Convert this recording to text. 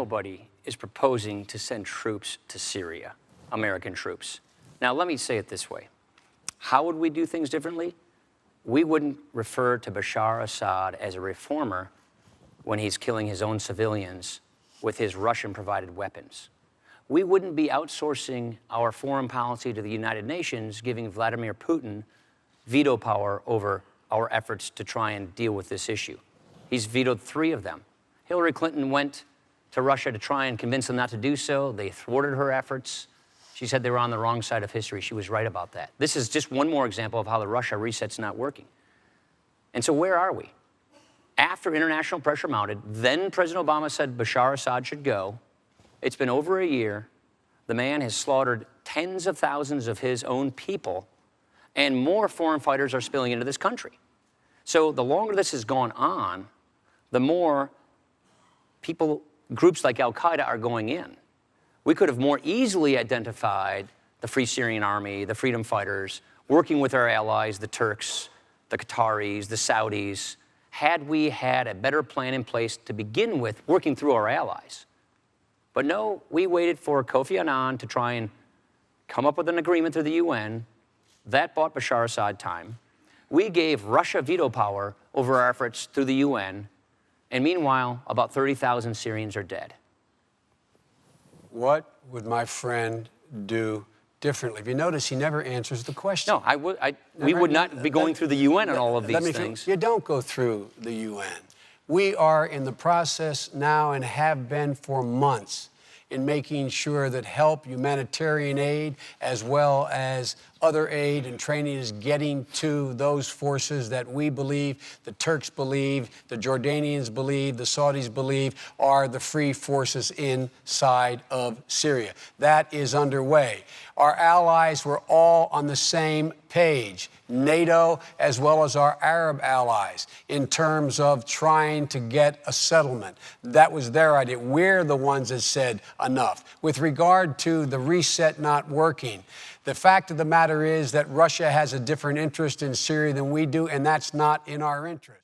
nobody is proposing to send troops to Syria, American troops. Now, let me say it this way. How would we do things differently? We wouldn't refer to Bashar Assad as a reformer when he's killing his own civilians with his Russian-provided weapons. We wouldn't be outsourcing our foreign policy to the United Nations, giving Vladimir Putin veto power over our efforts to try and deal with this issue. He's vetoed 3 of them. Hillary Clinton went to Russia to try and convince them not to do so. They thwarted her efforts. She said they were on the wrong side of history. She was right about that. This is just one more example of how the Russia reset's not working. And so where are we? After international pressure mounted, then President Obama said Bashar Assad should go. It's been over a year. The man has slaughtered tens of thousands of his own people, and more foreign fighters are spilling into this country. So the longer this has gone on, the more groups like Al-Qaeda are going in. We could have more easily identified the Free Syrian Army, the freedom fighters, working with our allies, the Turks, the Qataris, the Saudis, had we had a better plan in place to begin with, working through our allies. But no, we waited for Kofi Annan to try and come up with an agreement through the UN. That bought Bashar Assad time. We gave Russia veto power over our efforts through the UN, and meanwhile, about 30,000 Syrians are dead. What would my friend do differently? If you notice, he never answers the question. No, we would not be going through the UN on all of these things. You don't go through the UN. We are in the process now and have been for months in making sure that help, humanitarian aid, as well as other aid and training is getting to those forces that we believe, the Turks believe, the Jordanians believe, the Saudis believe are the free forces inside of Syria. That is underway. Our allies were all on the same page, NATO as well as our Arab allies, in terms of trying to get a settlement. That was their idea. We're the ones that said enough. With regard to the reset not working, the fact of the matter is that Russia has a different interest in Syria than we do, and that's not in our interest.